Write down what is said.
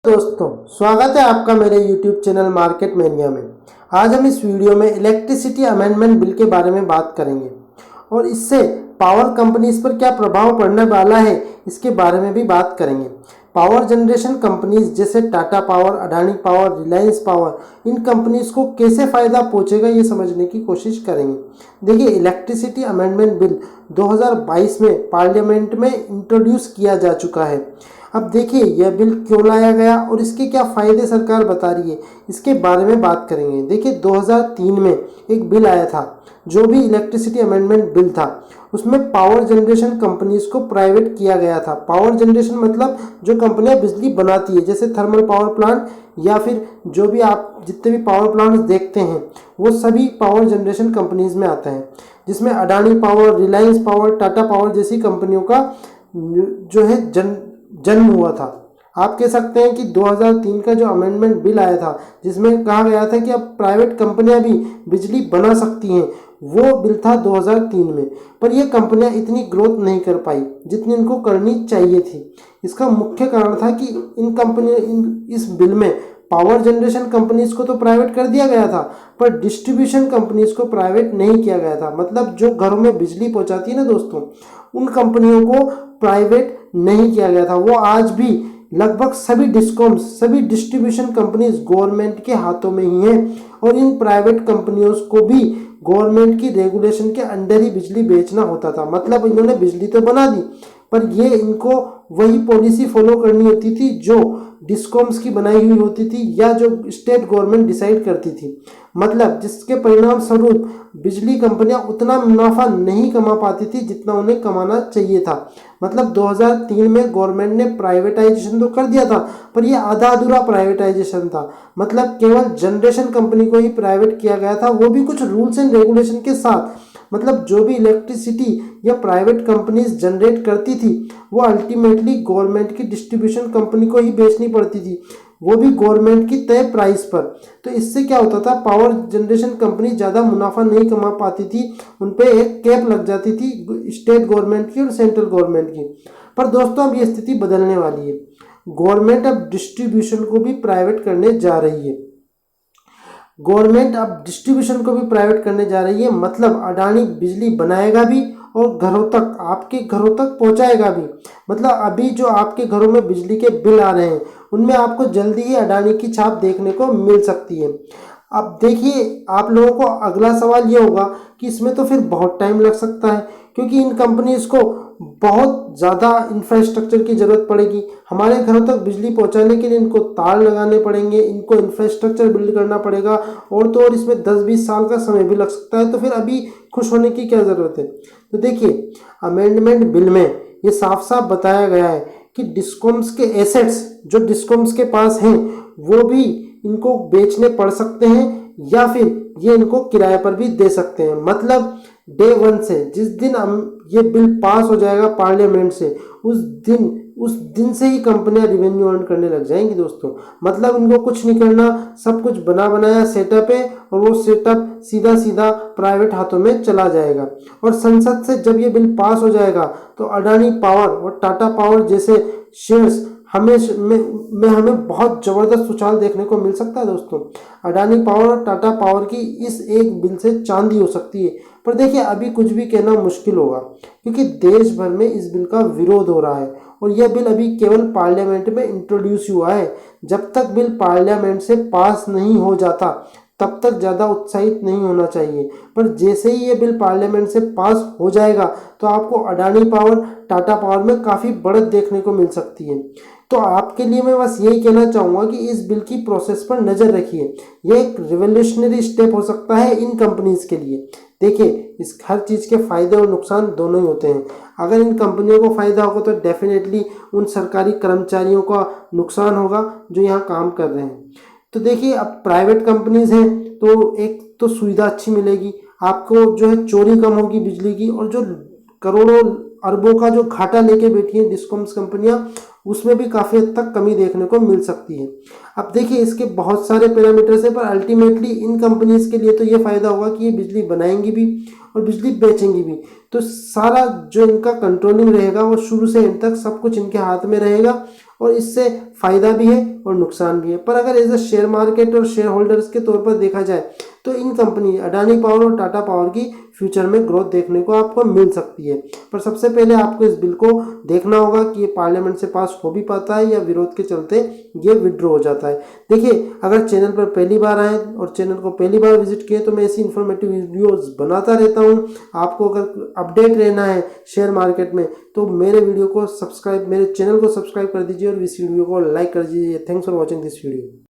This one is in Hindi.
दोस्तों, स्वागत है आपका मेरे YouTube चैनल मार्केट मेनिया में। आज हम इस वीडियो में इलेक्ट्रिसिटी अमेंडमेंट बिल के बारे में बात करेंगे और इससे पावर कंपनीज पर क्या प्रभाव पड़ने वाला है इसके बारे में भी बात करेंगे। पावर जनरेशन कंपनीज जैसे Tata Power, Adani Power, Reliance Power, इन कंपनीज को कैसे फ़ायदा पहुंचेगा ये समझने की कोशिश करेंगे। देखिए, इलेक्ट्रिसिटी अमेंडमेंट बिल 2022 में पार्लियामेंट में इंट्रोड्यूस किया जा चुका है। अब देखिए यह बिल क्यों लाया गया और इसके क्या फ़ायदे सरकार बता रही है, इसके बारे में बात करेंगे। देखिए, 2003 में एक बिल आया था जो भी इलेक्ट्रिसिटी अमेंडमेंट बिल था, उसमें पावर जनरेशन कंपनीज को प्राइवेट किया गया था। पावर जनरेशन मतलब जो कंपनियां बिजली बनाती है, जैसे थर्मल पावर प्लांट या फिर जो भी आप जितने भी पावर प्लांट्स देखते हैं वो सभी पावर जनरेशन कंपनीज में आते हैं, जिसमें Adani Power, Reliance power, Tata power जैसी कंपनियों का जो है जन्म हुआ था। आप कह सकते हैं कि 2003 का जो अमेंडमेंट बिल आया था जिसमें कहा गया था कि अब प्राइवेट कंपनियां भी बिजली बना सकती हैं, वो बिल था 2003 में। पर ये कंपनियां इतनी ग्रोथ नहीं कर पाई जितनी इनको करनी चाहिए थी। इसका मुख्य कारण था कि इस बिल में पावर जनरेशन कंपनीज को तो प्राइवेट कर दिया गया था, पर डिस्ट्रीब्यूशन कंपनीज को प्राइवेट नहीं किया गया था। मतलब जो घरों में बिजली पहुंचाती है ना दोस्तों, उन कंपनियों को प्राइवेट नहीं किया गया था। वो आज भी लगभग सभी डिस्कॉम्स, सभी डिस्ट्रीब्यूशन कंपनीज गवर्नमेंट के हाथों में ही हैं और इन प्राइवेट कंपनियों को भी गवर्नमेंट की रेगुलेशन के अंडर ही बिजली बेचना होता था। मतलब इन्होंने बिजली तो बना दी, पर ये इनको वही पॉलिसी फॉलो करनी होती थी जो डिस्कॉम्स की बनाई हुई होती थी या जो स्टेट गवर्नमेंट डिसाइड करती थी। मतलब जिसके परिणाम स्वरूप बिजली कंपनियां उतना मुनाफा नहीं कमा पाती थी जितना उन्हें कमाना चाहिए था। मतलब 2003 में गवर्नमेंट ने प्राइवेटाइजेशन तो कर दिया था, पर यह आधा अधूरा प्राइवेटाइजेशन था। मतलब केवल जनरेशन कंपनी को ही प्राइवेट किया गया था, वो भी कुछ रूल्स एंड रेगुलेशन के साथ। मतलब जो भी इलेक्ट्रिसिटी या प्राइवेट कंपनीज जनरेट करती थी वो अल्टीमेटली गवर्नमेंट की डिस्ट्रीब्यूशन कंपनी को ही बेचनी पड़ती थी, वो भी गवर्नमेंट की तय प्राइस पर। तो इससे क्या होता था, पावर जनरेशन कंपनी ज़्यादा मुनाफा नहीं कमा पाती थी, उन पे एक कैप लग जाती थी स्टेट गवर्नमेंट की और सेंट्रल गवर्नमेंट की। पर दोस्तों अब ये स्थिति बदलने वाली है। गवर्नमेंट अब डिस्ट्रीब्यूशन को भी प्राइवेट करने जा रही है। गवर्नमेंट अब डिस्ट्रीब्यूशन को भी प्राइवेट करने जा रही है। मतलब अडानी बिजली बनाएगा भी और घरों तक, आपके घरों तक पहुंचाएगा भी। मतलब अभी जो आपके घरों में बिजली के बिल आ रहे हैं उनमें आपको जल्दी ही अडानी की छाप देखने को मिल सकती है। अब देखिए, आप लोगों को अगला सवाल ये होगा कि इसमें तो फिर बहुत टाइम लग सकता है, क्योंकि इन कंपनीज को बहुत ज़्यादा इंफ्रास्ट्रक्चर की ज़रूरत पड़ेगी। हमारे घरों तक बिजली पहुंचाने के लिए इनको तार लगाने पड़ेंगे, इनको इंफ्रास्ट्रक्चर बिल्ड करना पड़ेगा, और तो और इसमें 10-20 साल का समय भी लग सकता है। तो फिर अभी खुश होने की क्या ज़रूरत है। तो देखिए, अमेंडमेंट बिल में ये साफ साफ बताया गया है कि डिस्कॉम्स के एसेट्स जो डिस्कॉम्स के पास हैं वो भी इनको बेचने पड़ सकते हैं या फिर ये इनको किराए पर भी दे सकते हैं। मतलब डे वन से, जिस दिन ये बिल पास हो जाएगा पार्लियामेंट से, उस दिन से ही कंपनियां रिवेन्यू अर्न करने लग जाएंगी दोस्तों। मतलब इनको कुछ नहीं करना, सब कुछ बना बनाया सेटअप है और वो सेटअप सीधा सीधा प्राइवेट हाथों में चला जाएगा। और संसद से जब ये बिल पास हो जाएगा तो अडानी पावर और टाटा पावर जैसे शेयर्स हमें बहुत ज़बरदस्त उछाल देखने को मिल सकता है दोस्तों। अडानी पावर और टाटा पावर की इस एक बिल से चांदी हो सकती है। पर देखिए, अभी कुछ भी कहना मुश्किल होगा क्योंकि देश भर में इस बिल का विरोध हो रहा है और यह बिल अभी केवल पार्लियामेंट में इंट्रोड्यूस हुआ है। जब तक बिल पार्लियामेंट से पास नहीं हो जाता तब तक ज़्यादा उत्साहित नहीं होना चाहिए। पर जैसे ही ये बिल पार्लियामेंट से पास हो जाएगा तो आपको अडानी पावर, टाटा पावर में काफ़ी बढ़त देखने को मिल सकती है। तो आपके लिए मैं बस यही कहना चाहूँगा कि इस बिल की प्रोसेस पर नज़र रखिए। यह एक रिवोल्यूशनरी स्टेप हो सकता है इन कंपनीज के लिए। देखिए, इस हर चीज़ के फ़ायदे और नुकसान दोनों ही होते हैं। अगर इन कंपनियों को फ़ायदा होगा तो डेफिनेटली उन सरकारी कर्मचारियों का नुकसान होगा जो यहाँ काम कर रहे हैं। तो देखिए, अब प्राइवेट कंपनीज हैं तो एक तो सुविधा अच्छी मिलेगी आपको, जो है चोरी कम होगी बिजली की, और जो करोड़ों अरबों का जो घाटा लेके बैठी है डिस्कॉम्स कंपनियां, उसमें भी काफ़ी हद तक कमी देखने को मिल सकती है। अब देखिए, इसके बहुत सारे पैरामीटर्स हैं, पर अल्टीमेटली इन कंपनीज के लिए तो ये फ़ायदा होगा कि ये बिजली बनाएंगी भी और बिजली बेचेंगी भी। तो सारा जो इनका कंट्रोलिंग रहेगा वो शुरू से एंड तक सब कुछ इनके हाथ में रहेगा और इससे फ़ायदा भी है और नुकसान भी है। पर अगर एज अ शेयर मार्केट और शेयर होल्डर्स के तौर पर देखा जाए तो इन कंपनी अडानी पावर और टाटा पावर की फ्यूचर में ग्रोथ देखने को आपको मिल सकती है। पर सबसे पहले आपको इस बिल को देखना होगा कि ये पार्लियामेंट से पास हो भी पाता है या विरोध के चलते ये विड्रॉ हो जाता है। देखिए, अगर चैनल पर पहली बार आए और चैनल को पहली बार विजिट किए तो मैं ऐसी इन्फॉर्मेटिव वीडियोस बनाता रहता हूँ। आपको अगर अपडेट रहना है शेयर मार्केट में तो मेरे चैनल को सब्सक्राइब कर दीजिए और इस वीडियो को लाइक कर दीजिए। Thanks for watching this video.